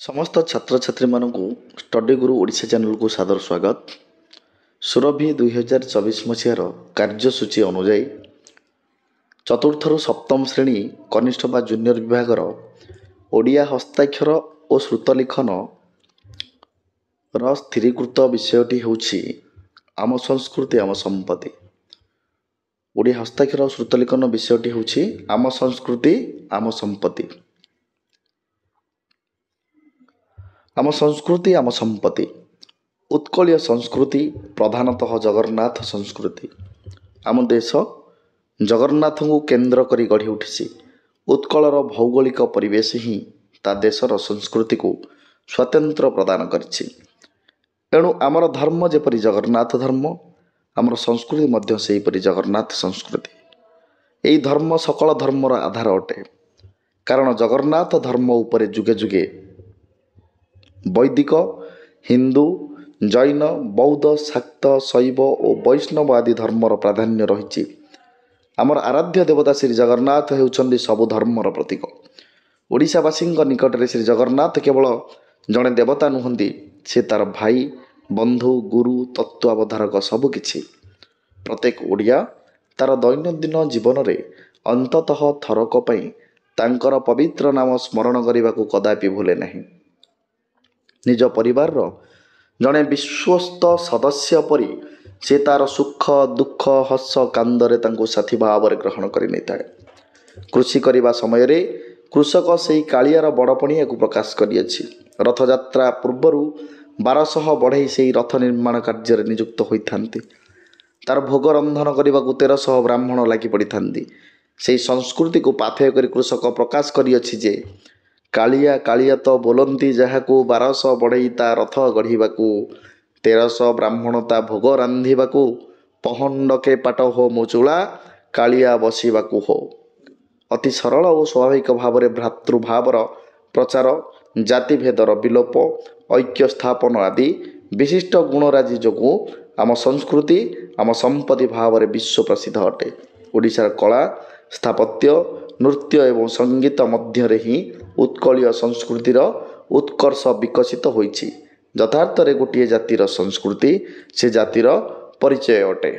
समस्त छात्र छात्री मानक स्टडी गुरु ओडिशा चैनल को सादर स्वागत। सुरभि 2024 मसीहार कार्यसूची अनुजाई चतुर्थ रु सप्तम श्रेणी कनिष्ठ बा जूनियर विभागर ओडिया हस्ताक्षर और श्रुतलिखन स्थिरीकृत विषयटी होछि आम संस्कृति आम संपत्ति। ओडिया हस्ताक्षर और श्रुतलिखन विषयटी होछि आम संस्कृति आम संपत्ति। आम संस्कृति आम संपत्ति उत्कलीय संस्कृति प्रधानतः जगन्नाथ संस्कृति। आम देश जगन्नाथ को केन्द्र करी गढ़ी उठी। उत्कलर भौगोलिक परिवेश ही ता देशर संस्कृति को स्वतंत्र प्रदान करिछि। एणु आमर धर्म जेपरि जगन्नाथ धर्म आमर संस्कृति मध्य सेहीपरि जगन्नाथ संस्कृति। एही धर्म सकल धर्मर आधार अटे, कारण जगन्नाथ धर्म उपरे जुगे जुगे वैदिक हिंदू जैन बौद्ध शाक्त शैव और वैष्णव आदि धर्मर प्राधान्य रही। आमर आराध्य देवता श्री जगन्नाथ हेउछन्ति सबु धर्मर प्रतीक। ओडिशावासी निकट में श्री जगन्नाथ केवल जड़े देवता नुहंती, से तार भाई बंधु गुरु तत्वावधारक सबकिछि। प्रत्येक ओडिया तार दैनंदिन जीवन में अंततः थरक पई तांकर पवित्र नाम स्मरण करने को कदापि भूले नहीं। निज परिवार जड़े विश्वस्त सदस्य परी से तार सुख दुख हस कांदरे तांको साथी भाव ग्रहण करि नैताए। कृषि करिबा समय रे कृषक से कालियार बड़पणिया को प्रकाश करियछि। रथयात्रा पूर्वरु 1200 बढ़ई से रथ निर्माण कार्य नियुक्त होइथांती। तार भोग रंधन करने को 1300 ब्राह्मण लगी पड़ी थांती। से संस्कृति को पाथेय कर कृषक प्रकाश करियछि जे कालिया कालिया तो बोलती जहाँ को 1200 बढ़ई ता रथ गढ़ा 1300 ब्राह्मण ता भोग रांधिबा पहंडके पाट हो मुचुला कालिया बसवा हो। अति सरल और स्वाभाविक भाव में भ्रातृभावर प्रचार जातिभेदर विलोप ऐक्य स्थापन आदि विशिष्ट गुणराजी जोगु आम संस्कृति आम संपत्ति भाव में विश्व प्रसिद्ध अटे। ओडिशार कला स्थापत्य नृत्य एवं संगीत मध्य ही उत्कलीय संस्कृतिर उत्कर्ष विकसित होइछि। यथार्थ रे गोटे जातिर संस्कृति से जातिर परिचय अटे।